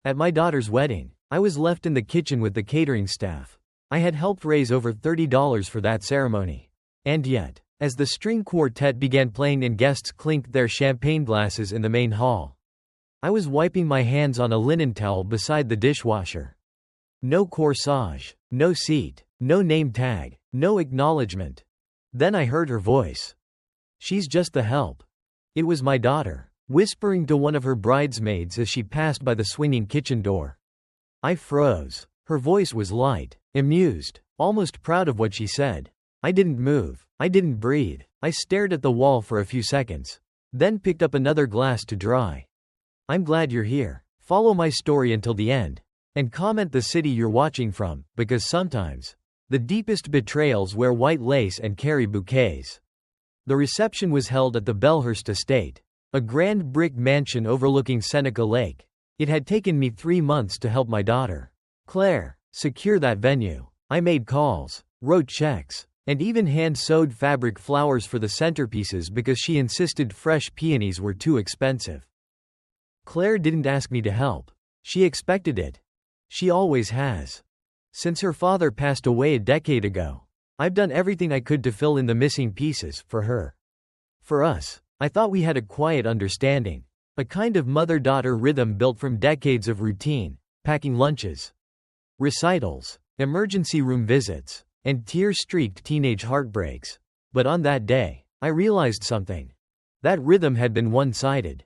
At my daughter's wedding, I was left in the kitchen with the catering staff. I had helped raise over $30 for that ceremony. And yet, as the string quartet began playing and guests clinked their champagne glasses in the main hall, I was wiping my hands on a linen towel beside the dishwasher. No corsage, no seat, no name tag, no acknowledgement. Then I heard her voice. "She's just the help." It was my daughter, whispering to one of her bridesmaids as she passed by the swinging kitchen door. I froze. Her voice was light, amused, almost proud of what she said. I didn't move. I didn't breathe. I stared at the wall for a few seconds, then picked up another glass to dry. "I'm glad you're here. Follow my story until the end. And comment the city you're watching from, because sometimes the deepest betrayals wear white lace and carry bouquets." The reception was held at the Belhurst estate, a grand brick mansion overlooking Seneca Lake. It had taken me 3 months to help my daughter, Claire, secure that venue. I made calls, wrote checks, and even hand-sewed fabric flowers for the centerpieces because she insisted fresh peonies were too expensive. Claire didn't ask me to help. She expected it. She always has. Since her father passed away a decade ago, I've done everything I could to fill in the missing pieces for her. For us, I thought we had a quiet understanding, a kind of mother-daughter rhythm built from decades of routine, packing lunches, recitals, emergency room visits, and tear-streaked teenage heartbreaks. But on that day, I realized something. That rhythm had been one-sided.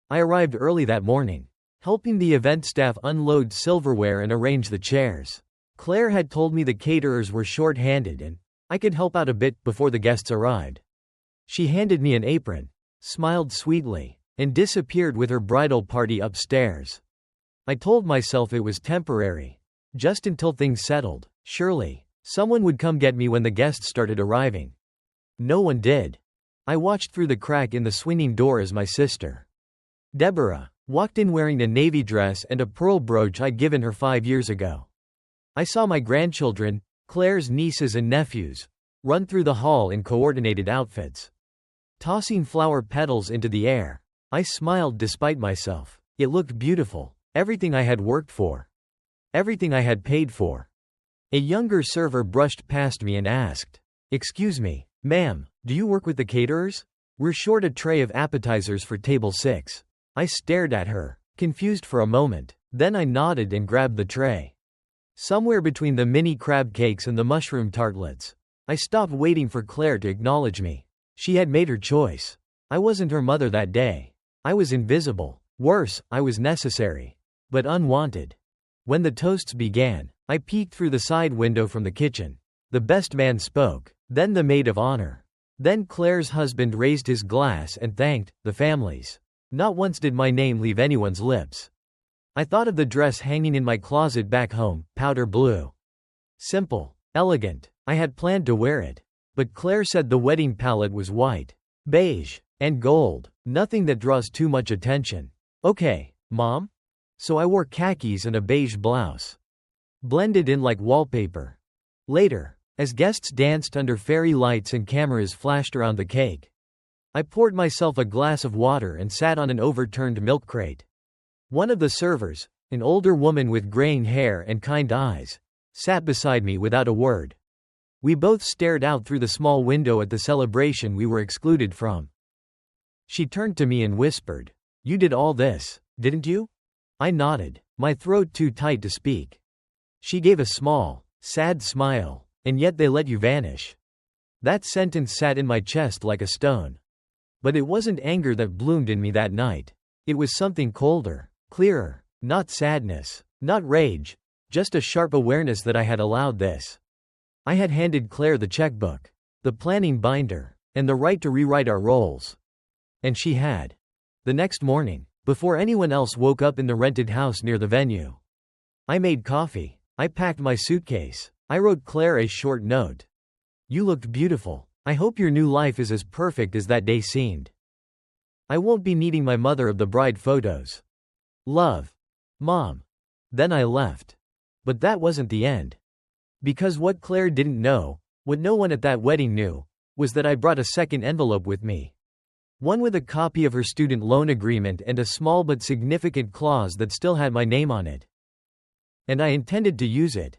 I arrived early that morning, helping the event staff unload silverware and arrange the chairs. Claire had told me the caterers were short-handed and I could help out a bit before the guests arrived. She handed me an apron, smiled sweetly, and disappeared with her bridal party upstairs. I told myself it was temporary, just until things settled. Surely, someone would come get me when the guests started arriving. No one did. I watched through the crack in the swinging door as my sister, Deborah, walked in wearing a navy dress and a pearl brooch I'd given her 5 years ago. I saw my grandchildren, Claire's nieces and nephews, run through the hall in coordinated outfits, tossing flower petals into the air. I smiled despite myself. It looked beautiful. Everything I had worked for. Everything I had paid for. A younger server brushed past me and asked, "Excuse me, ma'am, do you work with the caterers? We're short a tray of appetizers for table 6. I stared at her, confused for a moment. Then I nodded and grabbed the tray. Somewhere between the mini crab cakes and the mushroom tartlets, I stopped waiting for Claire to acknowledge me. She had made her choice. I wasn't her mother that day. I was invisible. Worse, I was necessary, but unwanted. When the toasts began, I peeked through the side window from the kitchen. The best man spoke, then the maid of honor. Then Claire's husband raised his glass and thanked the families. Not once did my name leave anyone's lips. I thought of the dress hanging in my closet back home, powder blue. Simple, elegant. I had planned to wear it. But Claire said the wedding palette was white, beige, and gold, nothing that draws too much attention. Okay, Mom? So I wore khakis and a beige blouse. Blended in like wallpaper. Later, as guests danced under fairy lights and cameras flashed around the cake, I poured myself a glass of water and sat on an overturned milk crate. One of the servers, an older woman with graying hair and kind eyes, sat beside me without a word. We both stared out through the small window at the celebration we were excluded from. She turned to me and whispered, "You did all this, didn't you?" I nodded, my throat too tight to speak. She gave a small, sad smile. "And yet they let you vanish." That sentence sat in my chest like a stone. But it wasn't anger that bloomed in me that night. It was something colder, clearer, not sadness, not rage, just a sharp awareness that I had allowed this. I had handed Claire the checkbook, the planning binder, and the right to rewrite our roles. And she had. The next morning, before anyone else woke up in the rented house near the venue, I made coffee. I packed my suitcase. I wrote Claire a short note. "You looked beautiful. I hope your new life is as perfect as that day seemed. I won't be needing my mother of the bride photos. Love. Mom." Then I left. But that wasn't the end. Because what Claire didn't know, what no one at that wedding knew, was that I brought a second envelope with me. One with a copy of her student loan agreement and a small but significant clause that still had my name on it. And I intended to use it.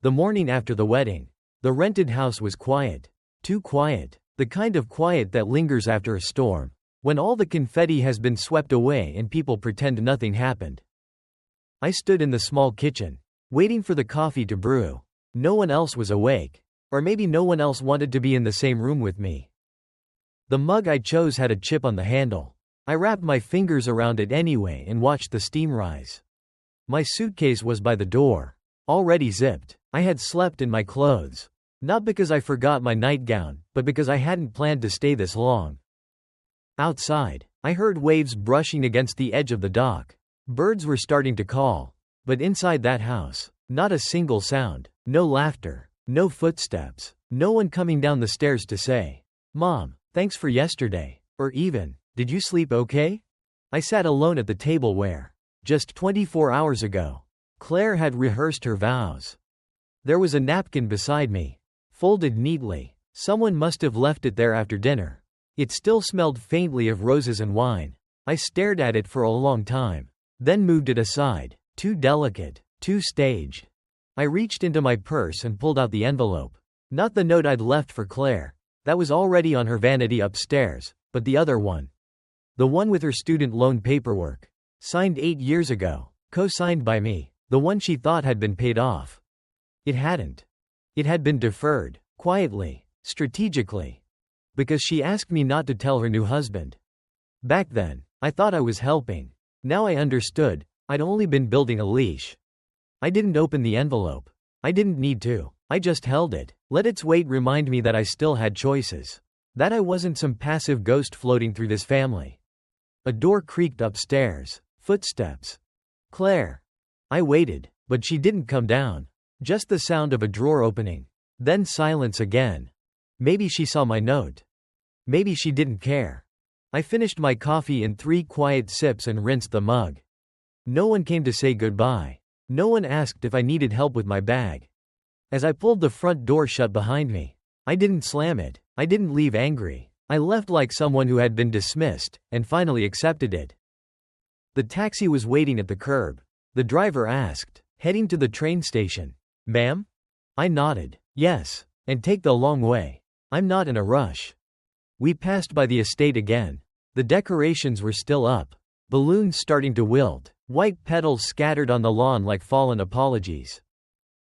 The morning after the wedding. The rented house was quiet. Too quiet. The kind of quiet that lingers after a storm, when all the confetti has been swept away and people pretend nothing happened. I stood in the small kitchen, waiting for the coffee to brew. No one else was awake. Or maybe no one else wanted to be in the same room with me. The mug I chose had a chip on the handle. I wrapped my fingers around it anyway and watched the steam rise. My suitcase was by the door, already zipped. I had slept in my clothes. Not because I forgot my nightgown, but because I hadn't planned to stay this long. Outside, I heard waves brushing against the edge of the dock. Birds were starting to call. But inside that house, not a single sound, no laughter, no footsteps, no one coming down the stairs to say, "Mom, thanks for yesterday," or even, "Did you sleep okay?" I sat alone at the table where, just 24 hours ago, Claire had rehearsed her vows. There was a napkin beside me, folded neatly. Someone must have left it there after dinner. It still smelled faintly of roses and wine. I stared at it for a long time, then moved it aside. Too delicate, too staged. I reached into my purse and pulled out the envelope. Not the note I'd left for Claire. That was already on her vanity upstairs, but the other one. The one with her student loan paperwork. Signed 8 years ago. Co-signed by me. The one she thought had been paid off. It hadn't. It had been deferred, quietly, strategically. Because she asked me not to tell her new husband. Back then, I thought I was helping. Now I understood, I'd only been building a leash. I didn't open the envelope. I didn't need to. I just held it. Let its weight remind me that I still had choices. That I wasn't some passive ghost floating through this family. A door creaked upstairs. Footsteps. Claire. I waited, but she didn't come down. Just the sound of a drawer opening. Then silence again. Maybe she saw my note. Maybe she didn't care. I finished my coffee in 3 quiet sips and rinsed the mug. No one came to say goodbye. No one asked if I needed help with my bag. As I pulled the front door shut behind me, I didn't slam it. I didn't leave angry. I left like someone who had been dismissed, and finally accepted it. The taxi was waiting at the curb. The driver asked, "Heading to the train station, ma'am?" I nodded, "Yes, and take the long way. I'm not in a rush." We passed by the estate again. The decorations were still up. Balloons starting to wilt. White petals scattered on the lawn like fallen apologies.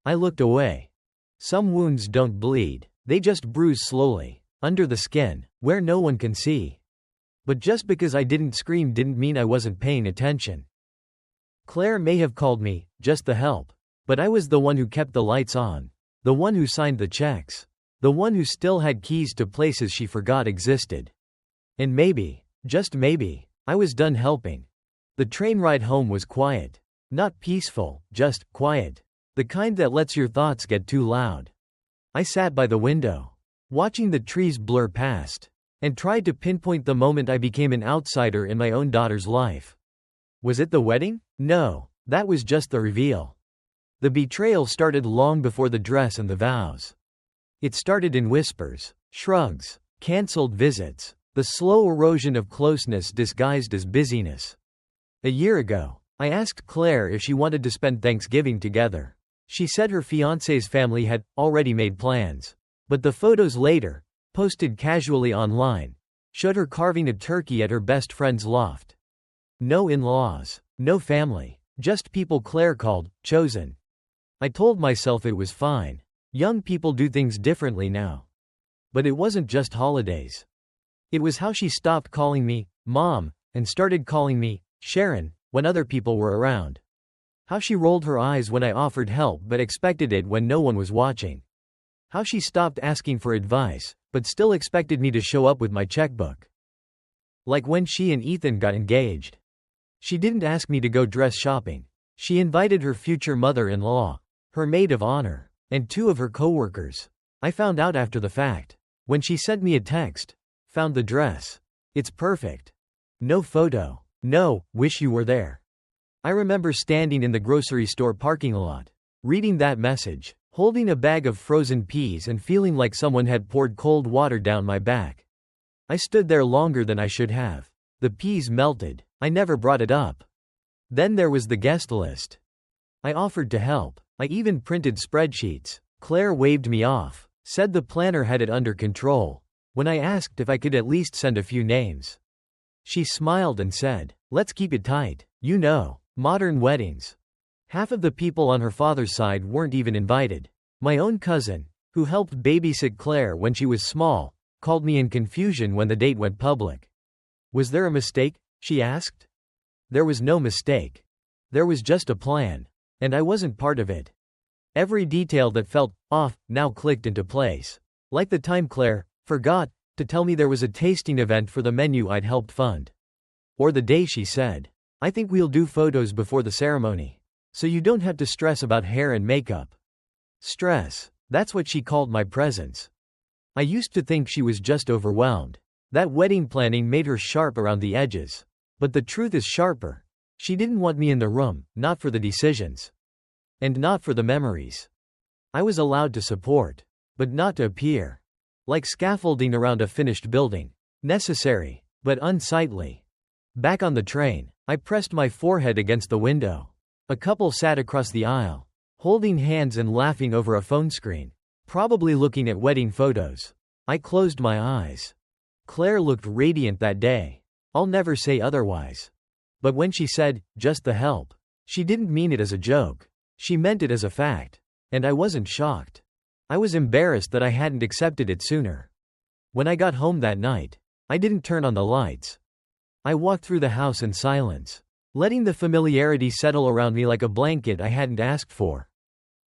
I looked away. Some wounds don't bleed. They just bruise slowly, under the skin, where no one can see. But just because I didn't scream didn't mean I wasn't paying attention. Claire may have called me, just the help. But I was the one who kept the lights on. The one who signed the checks. The one who still had keys to places she forgot existed. And maybe, just maybe, I was done helping. The train ride home was quiet. Not peaceful, just quiet. The kind that lets your thoughts get too loud. I sat by the window, watching the trees blur past, and tried to pinpoint the moment I became an outsider in my own daughter's life. Was it the wedding? No, that was just the reveal. The betrayal started long before the dress and the vows. It started in whispers, shrugs, cancelled visits, the slow erosion of closeness disguised as busyness. A year ago, I asked Claire if she wanted to spend Thanksgiving together. She said her fiancé's family had already made plans. But the photos later, posted casually online, showed her carving a turkey at her best friend's loft. No in-laws, no family, just people Claire called chosen. I told myself it was fine. Young people do things differently now. But it wasn't just holidays. It was how she stopped calling me Mom and started calling me Sharon when other people were around. How she rolled her eyes when I offered help but expected it when no one was watching. How she stopped asking for advice, but still expected me to show up with my checkbook. Like when she and Ethan got engaged. She didn't ask me to go dress shopping. She invited her future mother-in-law, her maid of honor, and 2 of her coworkers. I found out after the fact. When she sent me a text. Found the dress. It's perfect. No photo. No, wish you were there. I remember standing in the grocery store parking lot, reading that message, holding a bag of frozen peas and feeling like someone had poured cold water down my back. I stood there longer than I should have. The peas melted. I never brought it up. Then there was the guest list. I offered to help. I even printed spreadsheets. Claire waved me off, said the planner had it under control, when I asked if I could at least send a few names. She smiled and said, "Let's keep it tight. You know, modern weddings." Half of the people on her father's side weren't even invited. My own cousin, who helped babysit Claire when she was small, called me in confusion when the date went public. "Was there a mistake?" she asked. There was no mistake. There was just a plan. And I wasn't part of it. Every detail that felt off now clicked into place. Like the time Claire forgot to tell me there was a tasting event for the menu I'd helped fund. Or the day she said, "I think we'll do photos before the ceremony, so you don't have to stress about hair and makeup." Stress. That's what she called my presence. I used to think she was just overwhelmed. That wedding planning made her sharp around the edges. But the truth is sharper. She didn't want me in the room, not for the decisions. And not for the memories. I was allowed to support, but not to appear. Like scaffolding around a finished building. Necessary, but unsightly. Back on the train, I pressed my forehead against the window. A couple sat across the aisle, holding hands and laughing over a phone screen, probably looking at wedding photos. I closed my eyes. Claire looked radiant that day. I'll never say otherwise. But when she said, "Just the help," she didn't mean it as a joke. She meant it as a fact. And I wasn't shocked. I was embarrassed that I hadn't accepted it sooner. When I got home that night, I didn't turn on the lights. I walked through the house in silence, letting the familiarity settle around me like a blanket I hadn't asked for.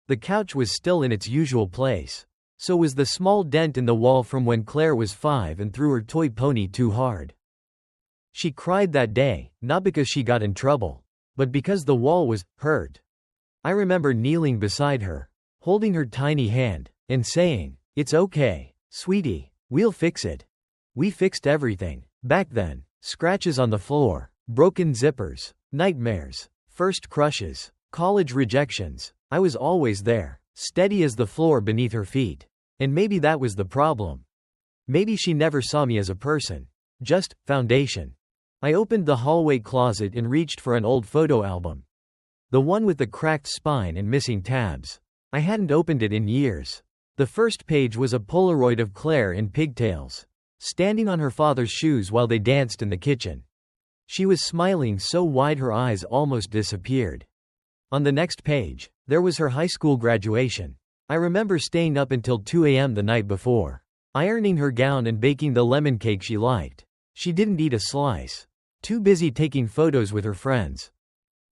The couch was still in its usual place. So was the small dent in the wall from when Claire was 5 and threw her toy pony too hard. She cried that day, not because she got in trouble, but because the wall was hurt. I remember kneeling beside her, holding her tiny hand, and saying, "It's okay, sweetie, we'll fix it." We fixed everything. Back then, scratches on the floor, broken zippers, nightmares, first crushes, college rejections. I was always there, steady as the floor beneath her feet. And maybe that was the problem. Maybe she never saw me as a person. Just foundation. I opened the hallway closet and reached for an old photo album. The one with the cracked spine and missing tabs. I hadn't opened it in years. The first page was a Polaroid of Claire in pigtails, standing on her father's shoes while they danced in the kitchen. She was smiling so wide her eyes almost disappeared. On the next page, there was her high school graduation. I remember staying up until 2 a.m. the night before, ironing her gown and baking the lemon cake she liked. She didn't eat a slice. Too busy taking photos with her friends.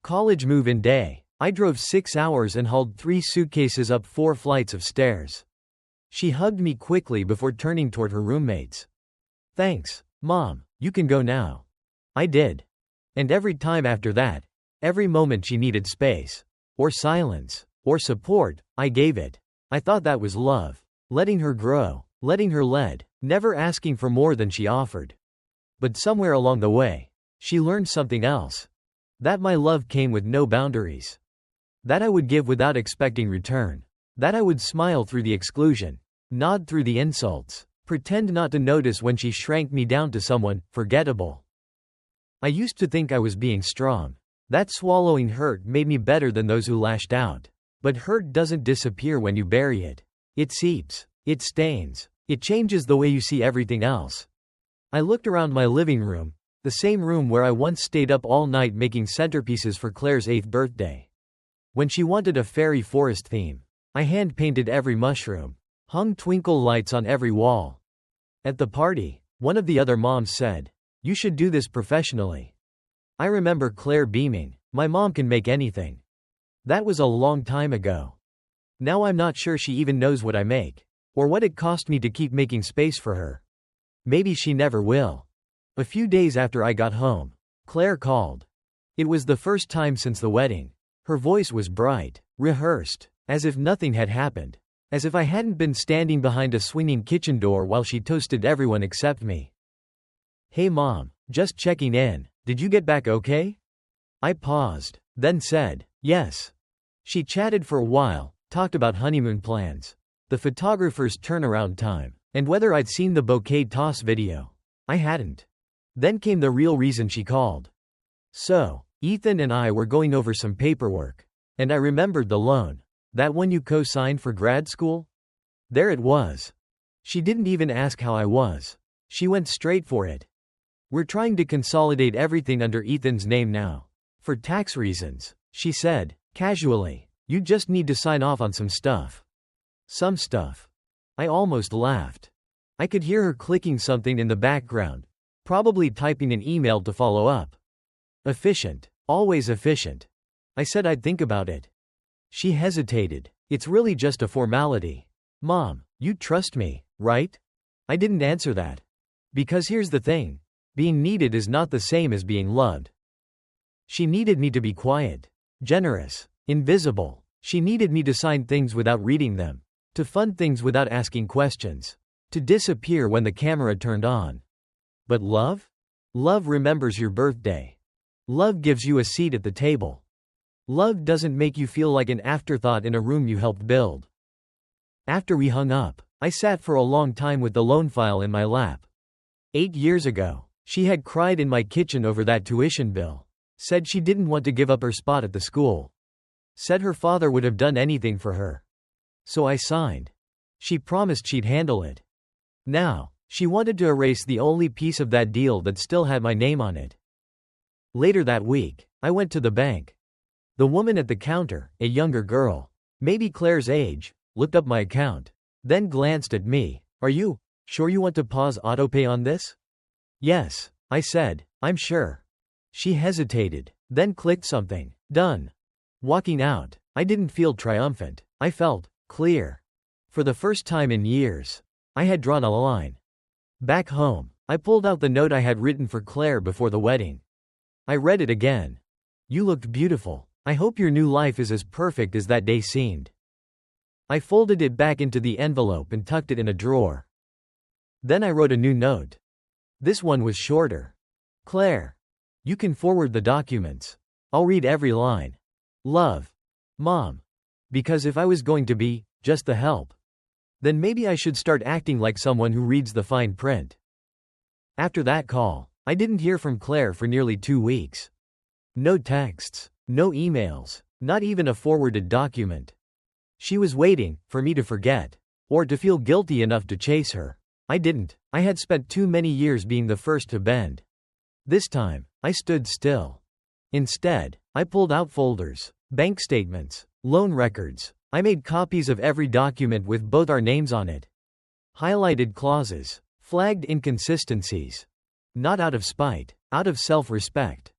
College move-in day. I drove 6 hours and hauled 3 suitcases up 4 flights of stairs. She hugged me quickly before turning toward her roommates. "Thanks, Mom, you can go now." I did. And every time after that, every moment she needed space, or silence, or support, I gave it. I thought that was love. Letting her grow, letting her lead, never asking for more than she offered. But somewhere along the way, she learned something else. That my love came with no boundaries. That I would give without expecting return. That I would smile through the exclusion, nod through the insults, pretend not to notice when she shrank me down to someone forgettable. I used to think I was being strong. That swallowing hurt made me better than those who lashed out. But hurt doesn't disappear when you bury it. It seeps, it stains, it changes the way you see everything else. I looked around my living room, the same room where I once stayed up all night making centerpieces for Claire's 8th birthday. When she wanted a fairy forest theme, I hand-painted every mushroom, hung twinkle lights on every wall. At the party, one of the other moms said, "You should do this professionally." I remember Claire beaming, "My mom can make anything." That was a long time ago. Now I'm not sure she even knows what I make, or what it cost me to keep making space for her. Maybe she never will. A few days after I got home, Claire called. It was the first time since the wedding. Her voice was bright, rehearsed, as if nothing had happened. As if I hadn't been standing behind a swinging kitchen door while she toasted everyone except me. "Hey Mom, just checking in, did you get back okay?" I paused, then said, "Yes." She chatted for a while, talked about honeymoon plans, the photographer's turnaround time, and whether I'd seen the bouquet toss video. I hadn't. Then came the real reason she called. So, Ethan and I were going over some paperwork. And I remembered the loan. That one you co-signed for grad school? There it was. She didn't even ask how I was. She went straight for it. We're trying to consolidate everything under Ethan's name now. For tax reasons, she said, casually. You just need to sign off on some stuff. Some stuff. I almost laughed. I could hear her clicking something in the background, probably typing an email to follow up. Efficient. Always efficient. I said I'd think about it. She hesitated. It's really just a formality. Mom, you trust me, right? I didn't answer that. Because here's the thing. Being needed is not the same as being loved. She needed me to be quiet, generous, invisible. She needed me to sign things without reading them, to fund things without asking questions, to disappear when the camera turned on. But love? Love remembers your birthday. Love gives you a seat at the table. Love doesn't make you feel like an afterthought in a room you helped build. After we hung up, I sat for a long time with the loan file in my lap. 8 years ago, she had cried in my kitchen over that tuition bill. Said she didn't want to give up her spot at the school. Said her father would have done anything for her. So I signed. She promised she'd handle it. Now, she wanted to erase the only piece of that deal that still had my name on it. Later that week, I went to the bank. The woman at the counter, a younger girl, maybe Claire's age, looked up my account, then glanced at me. Are you sure you want to pause autopay on this? Yes, I said, I'm sure. She hesitated, then clicked something. Done. Walking out, I didn't feel triumphant. I felt clear. For the first time in years, I had drawn a line. Back home, I pulled out the note I had written for Claire before the wedding. I read it again. You looked beautiful. I hope your new life is as perfect as that day seemed. I folded it back into the envelope and tucked it in a drawer. Then I wrote a new note. This one was shorter. Claire. You can forward the documents. I'll read every line. Love. Mom. Because if I was going to be just the help, then maybe I should start acting like someone who reads the fine print. After that call, I didn't hear from Claire for nearly 2 weeks. No texts, no emails, not even a forwarded document. She was waiting for me to forget, or to feel guilty enough to chase her. I didn't. I had spent too many years being the first to bend. This time, I stood still. Instead, I pulled out folders, bank statements, loan records. I made copies of every document with both our names on it. Highlighted clauses, flagged inconsistencies. Not out of spite, out of self-respect.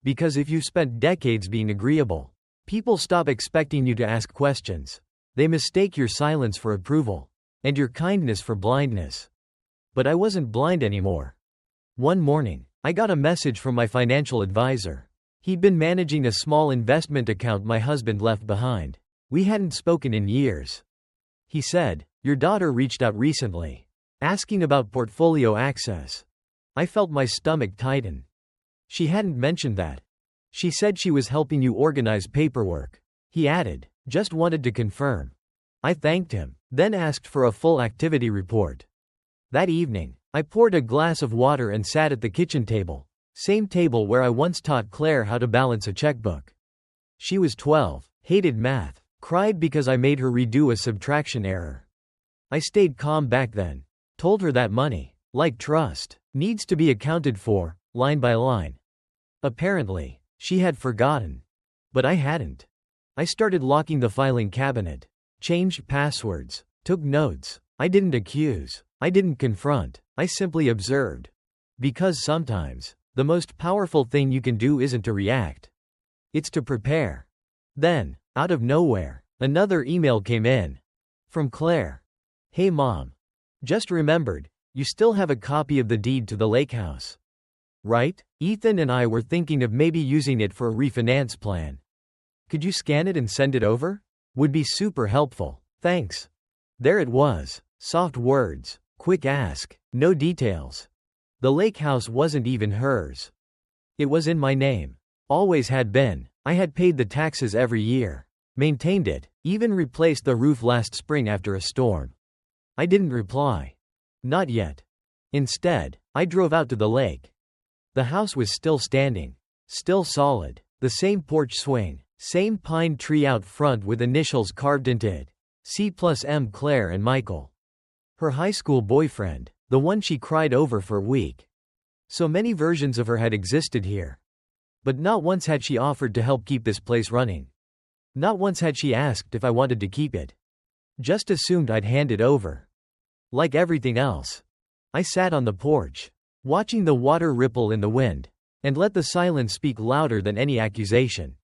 Because if you've spent decades being agreeable, people stop expecting you to ask questions. They mistake your silence for approval, and your kindness for blindness. But I wasn't blind anymore. One morning, I got a message from my financial advisor. He'd been managing a small investment account my husband left behind. We hadn't spoken in years. He said, "Your daughter reached out recently, asking about portfolio access." I felt my stomach tighten. She hadn't mentioned that. She said she was helping you organize paperwork. He added, "Just wanted to confirm." I thanked him, then asked for a full activity report. That evening, I poured a glass of water and sat at the kitchen table, same table where I once taught Claire how to balance a checkbook. She was 12, hated math, cried because I made her redo a subtraction error. I stayed calm back then, told her that money, like trust, needs to be accounted for, line by line. Apparently, she had forgotten. But I hadn't. I started locking the filing cabinet, changed passwords, took notes. I didn't accuse. I didn't confront. I simply observed. Because sometimes, the most powerful thing you can do isn't to react. It's to prepare. Then, out of nowhere, another email came in. From Claire. "Hey Mom. Just remembered, you still have a copy of the deed to the lake house. Right? Ethan and I were thinking of maybe using it for a refinance plan. Could you scan it and send it over? Would be super helpful. Thanks." There it was. Soft words. Quick ask. No details. The lake house wasn't even hers. It was in my name. Always had been. I had paid the taxes every year. Maintained it. Even replaced the roof last spring after a storm. I didn't reply. Not yet. Instead, I drove out to the lake. The house was still standing. Still solid. The same porch swing. Same pine tree out front with initials carved into it. C+M Claire and Michael. Her high school boyfriend. The one she cried over for a week. So many versions of her had existed here. But not once had she offered to help keep this place running. Not once had she asked if I wanted to keep it. Just assumed I'd hand it over. Like everything else. I sat on the porch, watching the water ripple in the wind, and let the silence speak louder than any accusation.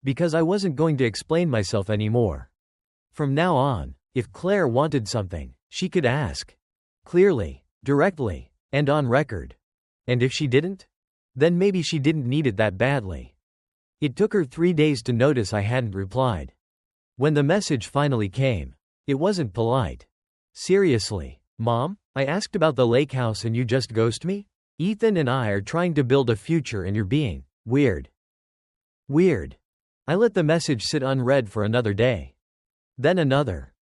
Because I wasn't going to explain myself anymore. From now on, if Claire wanted something, she could ask. Clearly, directly, and on record. And if she didn't? Then maybe she didn't need it that badly. It took her 3 days to notice I hadn't replied. When the message finally came, it wasn't polite. Seriously, Mom? I asked about the lake house and you just ghost me? Ethan and I are trying to build a future and you're being weird. Weird. I let the message sit unread for another day. Then another.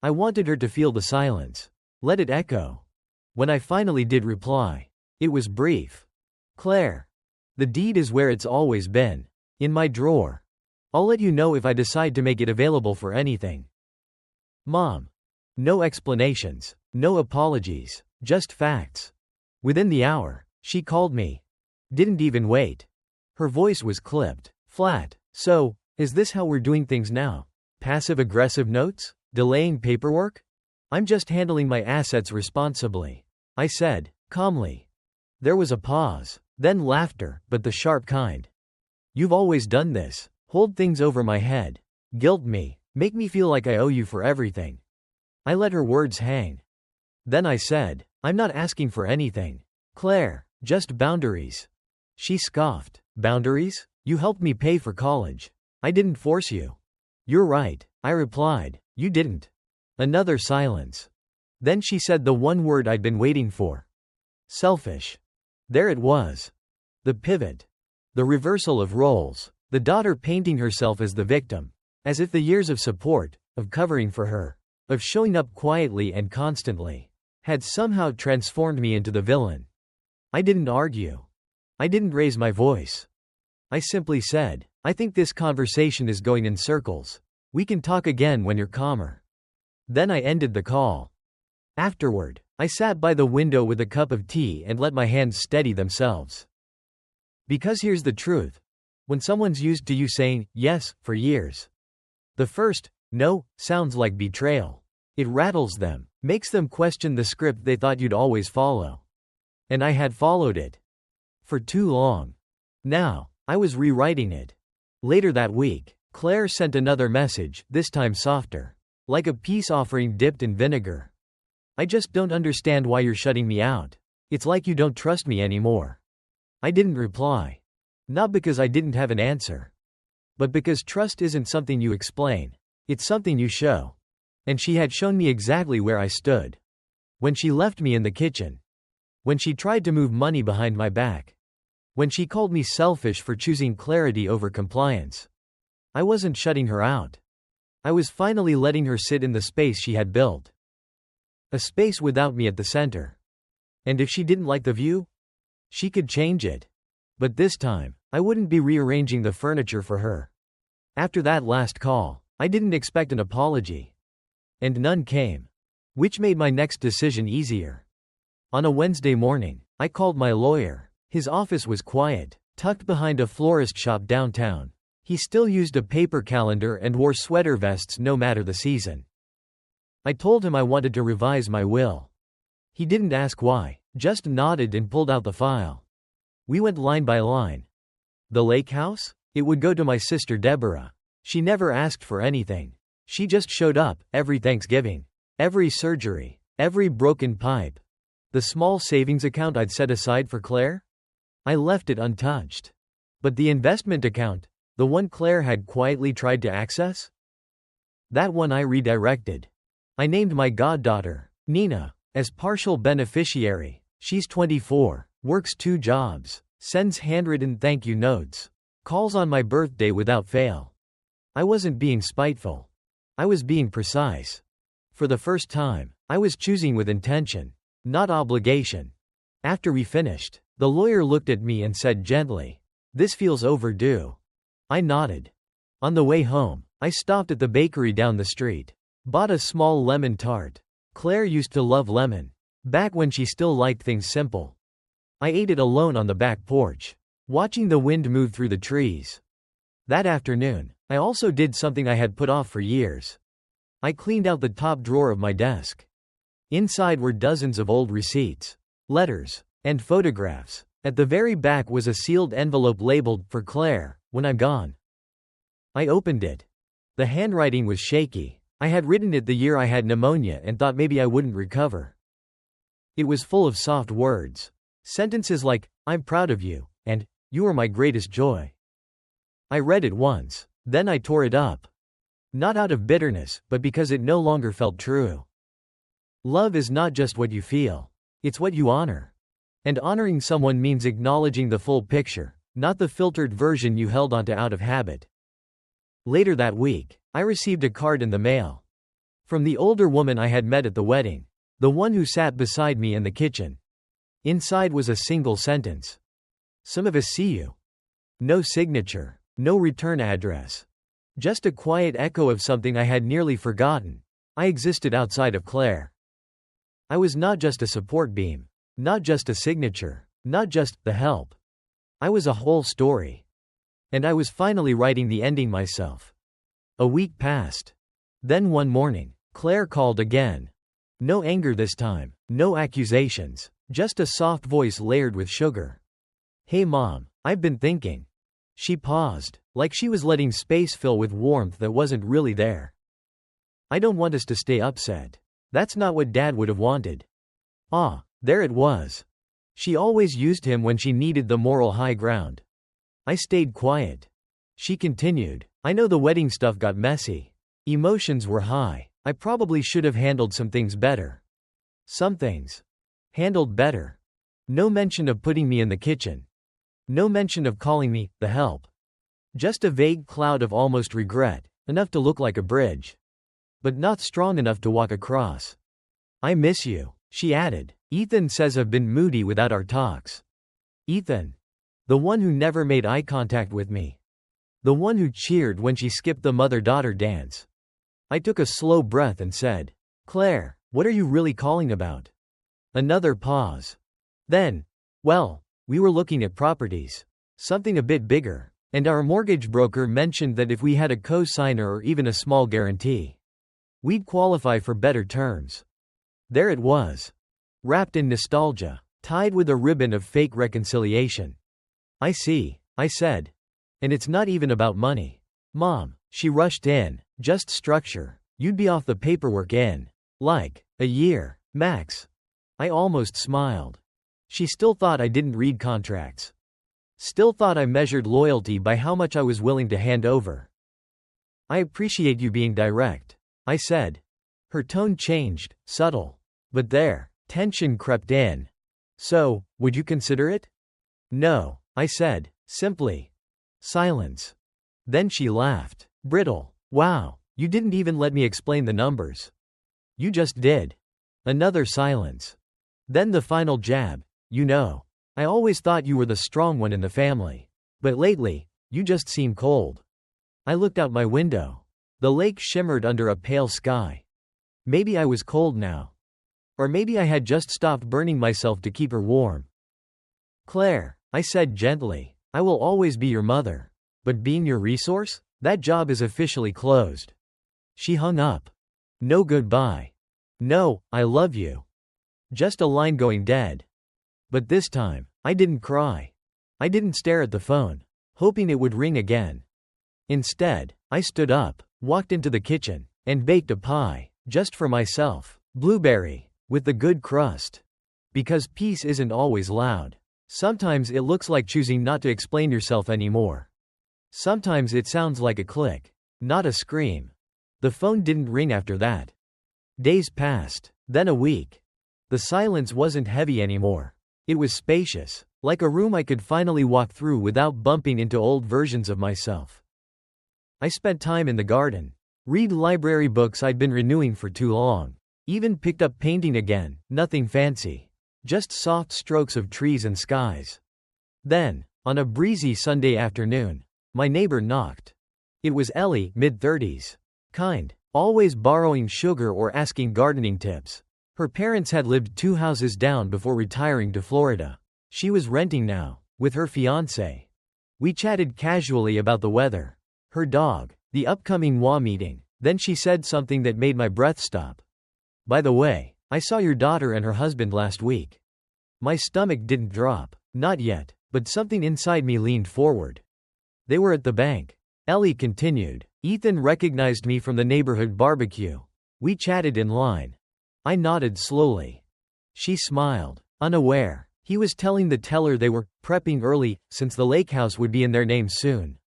I wanted her to feel the silence. Let it echo. When I finally did reply, it was brief. Claire. The deed is where it's always been. In my drawer. I'll let you know if I decide to make it available for anything. Mom. No explanations. No apologies. Just facts. Within the hour, she called me. Didn't even wait. Her voice was clipped. Flat. So, is this how we're doing things now? Passive-aggressive notes? Delaying paperwork? I'm just handling my assets responsibly. I said, calmly. There was a pause. Then laughter, but the sharp kind. You've always done this. Hold things over my head. Guilt me. Make me feel like I owe you for everything. I let her words hang. Then I said, I'm not asking for anything. Claire, just boundaries. She scoffed. Boundaries? You helped me pay for college. I didn't force you. You're right, I replied. You didn't. Another silence. Then she said the one word I'd been waiting for. Selfish. There it was. The pivot. The reversal of roles. The daughter painting herself as the victim. As if the years of support, of covering for her, of showing up quietly and constantly, had somehow transformed me into the villain. I didn't argue. I didn't raise my voice. I simply said, I think this conversation is going in circles. We can talk again when you're calmer. Then I ended the call. Afterward, I sat by the window with a cup of tea and let my hands steady themselves. Because here's the truth. When someone's used to you saying, yes, for years, the first, no, sounds like betrayal. It rattles them, makes them question the script they thought you'd always follow. And I had followed it. For too long. Now, I was rewriting it. Later that week, Claire sent another message, this time softer. Like a peace offering dipped in vinegar. I just don't understand why you're shutting me out. It's like you don't trust me anymore. I didn't reply. Not because I didn't have an answer. But because trust isn't something you explain. It's something you show. And she had shown me exactly where I stood. When she left me in the kitchen. When she tried to move money behind my back. When she called me selfish for choosing clarity over compliance. I wasn't shutting her out. I was finally letting her sit in the space she had built. A space without me at the center. And if she didn't like the view, she could change it. But this time, I wouldn't be rearranging the furniture for her. After that last call, I didn't expect an apology. And none came. Which made my next decision easier. On a Wednesday morning, I called my lawyer. His office was quiet, tucked behind a florist shop downtown. He still used a paper calendar and wore sweater vests no matter the season. I told him I wanted to revise my will. He didn't ask why, just nodded and pulled out the file. We went line by line. The lake house? It would go to my sister Deborah. She never asked for anything. She just showed up, every Thanksgiving. Every surgery. Every broken pipe. The small savings account I'd set aside for Claire? I left it untouched. But the investment account, the one Claire had quietly tried to access? That one I redirected. I named my goddaughter, Nina, as partial beneficiary. She's 24, works 2 jobs, sends handwritten thank you notes, calls on my birthday without fail. I wasn't being spiteful. I was being precise. For the first time, I was choosing with intention, not obligation. After we finished, the lawyer looked at me and said gently, "This feels overdue." I nodded. On the way home, I stopped at the bakery down the street. Bought a small lemon tart. Claire used to love lemon. Back when she still liked things simple. I ate it alone on the back porch, watching the wind move through the trees. That afternoon, I also did something I had put off for years. I cleaned out the top drawer of my desk. Inside were dozens of old receipts, letters, and photographs. At the very back was a sealed envelope labeled, "For Claire, when I'm gone." I opened it. The handwriting was shaky. I had written it the year I had pneumonia and thought maybe I wouldn't recover. It was full of soft words. Sentences like, "I'm proud of you," and "You are my greatest joy." I read it once. Then I tore it up. Not out of bitterness, but because it no longer felt true. Love is not just what you feel. It's what you honor. And honoring someone means acknowledging the full picture, not the filtered version you held onto out of habit. Later that week, I received a card in the mail. From the older woman I had met at the wedding. The one who sat beside me in the kitchen. Inside was a single sentence. "Some of us see you." No signature. No return address. Just a quiet echo of something I had nearly forgotten. I existed outside of Claire. I was not just a support beam. Not just a signature. Not just the help. I was a whole story. And I was finally writing the ending myself. A week passed. Then one morning, Claire called again. No anger this time. No accusations. Just a soft voice layered with sugar. "Hey Mom, I've been thinking." She paused, like she was letting space fill with warmth that wasn't really there. "I don't want us to stay upset. That's not what Dad would have wanted." Ah, there it was. She always used him when she needed the moral high ground. I stayed quiet. She continued, "I know the wedding stuff got messy. Emotions were high. I probably should have handled some things better." Some things. Handled better. No mention of putting me in the kitchen. No mention of calling me the help. Just a vague cloud of almost regret, enough to look like a bridge. But not strong enough to walk across. "I miss you," she added. "Ethan says I've been moody without our talks." Ethan. The one who never made eye contact with me. The one who cheered when she skipped the mother-daughter dance. I took a slow breath and said, "Claire, what are you really calling about?" Another pause. Then, "Well, we were looking at properties. Something a bit bigger. And our mortgage broker mentioned that if we had a co-signer or even a small guarantee, we'd qualify for better terms." There it was. Wrapped in nostalgia. Tied with a ribbon of fake reconciliation. "I see," I said. "And it's not even about money." "Mom," she rushed in, "just structure. You'd be off the paperwork in, like, a year, max." I almost smiled. She still thought I didn't read contracts. Still thought I measured loyalty by how much I was willing to hand over. "I appreciate you being direct," I said. Her tone changed, subtle. But there, tension crept in. "So, would you consider it?" "No," I said, simply. Silence. Then she laughed. Brittle. "Wow, you didn't even let me explain the numbers." "You just did." Another silence. Then the final jab. "You know, I always thought you were the strong one in the family. But lately, you just seem cold." I looked out my window. The lake shimmered under a pale sky. Maybe I was cold now. Or maybe I had just stopped burning myself to keep her warm. "Claire," I said gently, "I will always be your mother. But being your resource? That job is officially closed." She hung up. No goodbye. No, "I love you." Just a line going dead. But this time, I didn't cry. I didn't stare at the phone, hoping it would ring again. Instead, I stood up, walked into the kitchen, and baked a pie, just for myself. Blueberry, with the good crust. Because peace isn't always loud. Sometimes it looks like choosing not to explain yourself anymore. Sometimes it sounds like a click, not a scream. The phone didn't ring after that. Days passed, then a week. The silence wasn't heavy anymore. It was spacious, like a room I could finally walk through without bumping into old versions of myself. I spent time in the garden. Read library books I'd been renewing for too long. Even picked up painting again, nothing fancy. Just soft strokes of trees and skies. Then, on a breezy Sunday afternoon, my neighbor knocked. It was Ellie, mid-30s. Kind, always borrowing sugar or asking gardening tips. Her parents had lived 2 houses down before retiring to Florida. She was renting now, with her fiancé. We chatted casually about the weather, her dog, the upcoming WA meeting. Then she said something that made my breath stop. "By the way, I saw your daughter and her husband last week." My stomach didn't drop, not yet, but something inside me leaned forward. "They were at the bank," Ellie continued. "Ethan recognized me from the neighborhood barbecue. We chatted in line." I nodded slowly. She smiled, unaware. He was telling the teller they were prepping early, since the lake house would be in their name soon.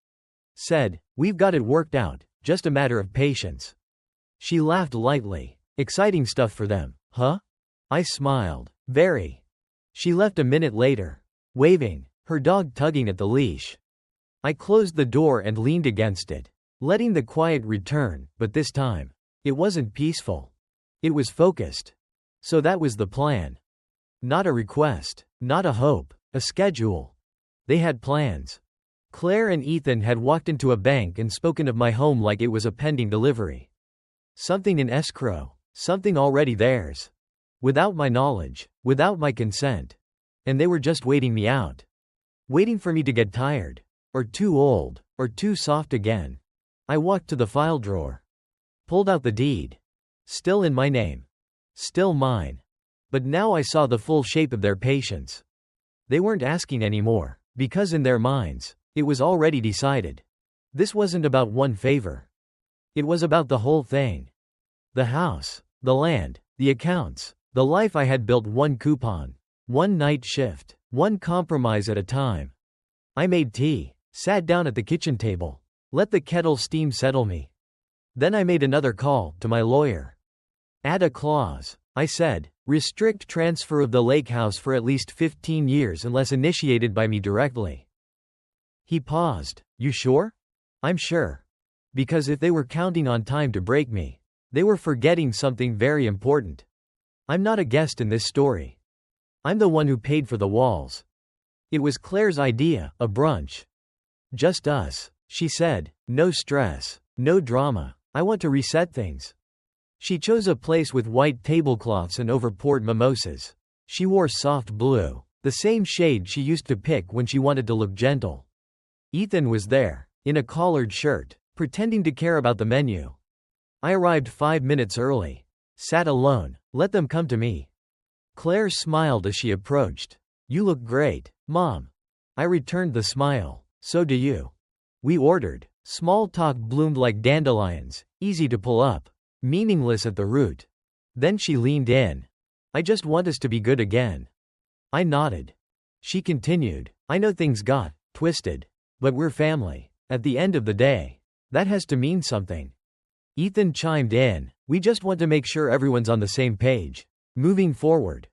Said, "We've got it worked out, just a matter of patience." She laughed lightly. "Exciting stuff for them, huh?" I smiled. "Very." She left a minute later, waving, her dog tugging at the leash. I closed the door and leaned against it, letting the quiet return, but this time, it wasn't peaceful. It was focused. So that was the plan. Not a request, not a hope, a schedule. They had plans. Claire and Ethan had walked into a bank and spoken of my home like it was a pending delivery. Something in escrow, something already theirs. Without my knowledge, without my consent. And they were just waiting me out. Waiting for me to get tired. Or too old, or too soft again. I walked to the file drawer. Pulled out the deed. Still in my name. Still mine. But now I saw the full shape of their patience. They weren't asking anymore, because in their minds, it was already decided. This wasn't about one favor. It was about the whole thing. The house, the land, the accounts, the life I had built one coupon, one night shift, one compromise at a time. I made tea, sat down at the kitchen table, let the kettle steam settle me. Then I made another call to my lawyer. Add a clause, I said, restrict transfer of the lake house for at least 15 years unless initiated by me directly. He paused. You sure? I'm sure. Because if they were counting on time to break me, they were forgetting something very important. I'm not a guest in this story. I'm the one who paid for the walls. It was Claire's idea, a brunch. Just us, she said, no stress, no drama. I want to reset things. She chose a place with white tablecloths and over-poured mimosas. She wore soft blue, the same shade she used to pick when she wanted to look gentle. Ethan was there, in a collared shirt, pretending to care about the menu. I arrived 5 minutes early. Sat alone, let them come to me. Claire smiled as she approached. You look great, Mom. I returned the smile. So do you. We ordered. Small talk bloomed like dandelions, easy to pull up, meaningless at the root. Then she leaned in. I just want us to be good again. I nodded. She continued. I know things got twisted, but we're family. At the end of the day, that has to mean something. Ethan chimed in. We just want to make sure everyone's on the same page. Moving forward.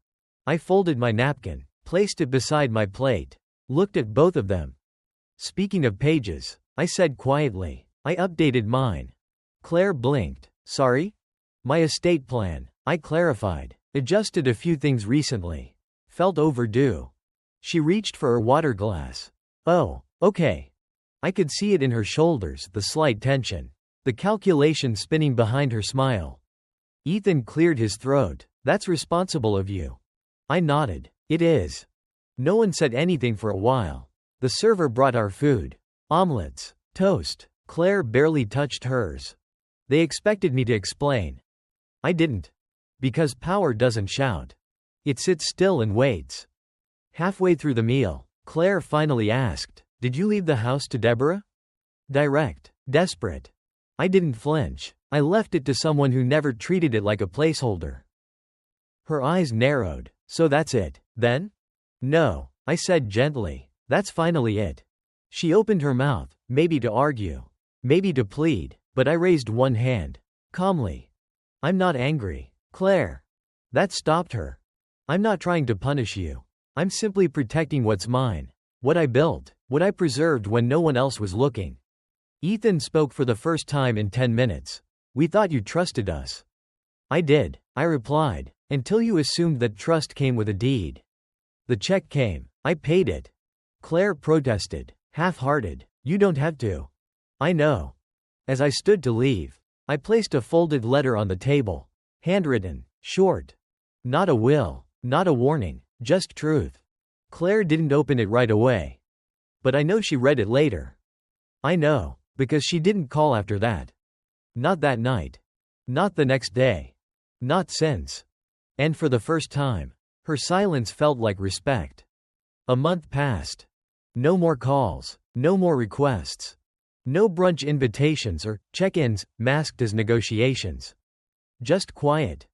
I folded my napkin, placed it beside my plate, looked at both of them. Speaking of pages, I said quietly, I updated mine. Claire blinked. Sorry? My estate plan, I clarified. Adjusted a few things recently. Felt overdue. She reached for her water glass. Oh, okay. I could see it in her shoulders, the slight tension. The calculation spinning behind her smile. Ethan cleared his throat. That's responsible of you. I nodded. It is. No one said anything for a while. The server brought our food. Omelets. Toast. Claire barely touched hers. They expected me to explain. I didn't. Because power doesn't shout. It sits still and waits. Halfway through the meal, Claire finally asked, Did you leave the house to Deborah? Direct. Desperate. I didn't flinch. I left it to someone who never treated it like a placeholder. Her eyes narrowed. So that's it, then? No, I said gently. That's finally it. She opened her mouth, maybe to argue, maybe to plead, but I raised one hand. Calmly. I'm not angry, Claire. That stopped her. I'm not trying to punish you. I'm simply protecting what's mine. What I built, what I preserved when no one else was looking. Ethan spoke for the first time in 10 minutes. We thought you trusted us. I did, I replied. Until you assumed that trust came with a deed. The check came. I paid it. Claire protested, half-hearted. You don't have to. I know. As I stood to leave, I placed a folded letter on the table. Handwritten, short. Not a will, not a warning, just truth. Claire didn't open it right away. But I know she read it later. I know, because she didn't call after that. Not that night. Not the next day. Not since. And for the first time, her silence felt like respect. A month passed. No more calls, no more requests. No brunch invitations or check-ins, masked as negotiations. Just quiet.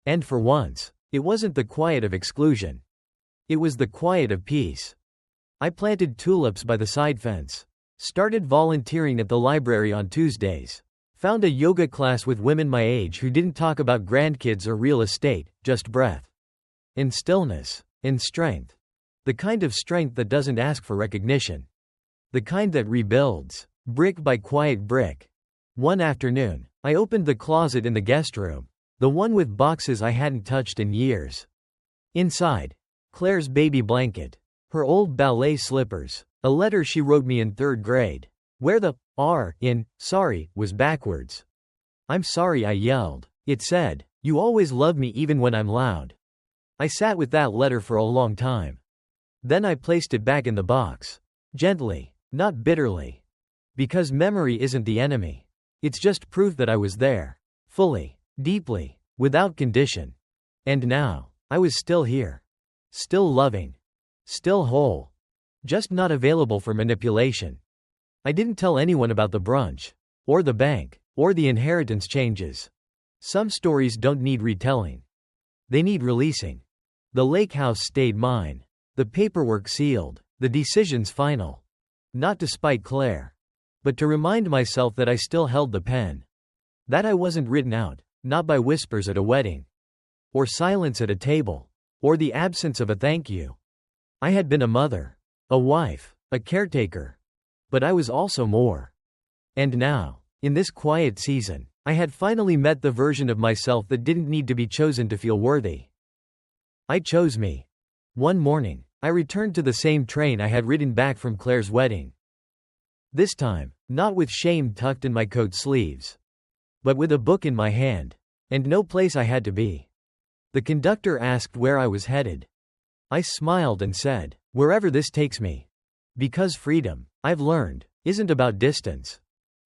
And for once, it wasn't the quiet of exclusion. It was the quiet of peace. I planted tulips by the side fence. Started volunteering at the library on Tuesdays. Found a yoga class with women my age who didn't talk about grandkids or real estate, just breath. In stillness. In strength. The kind of strength that doesn't ask for recognition. The kind that rebuilds, brick by quiet brick. One afternoon, I opened the closet in the guest room, the one with boxes I hadn't touched in years. Inside, Claire's baby blanket, her old ballet slippers, a letter she wrote me in 3rd grade, where the R in sorry was backwards. I'm sorry, I yelled. It said, you always love me even when I'm loud. I sat with that letter for a long time. Then I placed it back in the box. Gently, not bitterly. Because memory isn't the enemy. It's just proof that I was there. Fully, deeply, without condition. And now, I was still here. Still loving. Still whole. Just not available for manipulation. I didn't tell anyone about the brunch, or the bank, or the inheritance changes. Some stories don't need retelling. They need releasing. The lake house stayed mine. The paperwork sealed. The decisions final. Not to spite Claire. But to remind myself that I still held the pen. That I wasn't written out, not by whispers at a wedding. Or silence at a table. Or the absence of a thank you. I had been a mother. A wife. A caretaker. But I was also more. And now, in this quiet season, I had finally met the version of myself that didn't need to be chosen to feel worthy. I chose me. One morning, I returned to the same train I had ridden back from Claire's wedding. This time, not with shame tucked in my coat sleeves. But with a book in my hand. And no place I had to be. The conductor asked where I was headed. I smiled and said, wherever this takes me. Because freedom, I've learned, isn't about distance.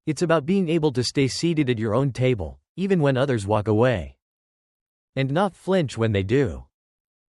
It's about being able to stay seated at your own table, even when others walk away. And not flinch when they do.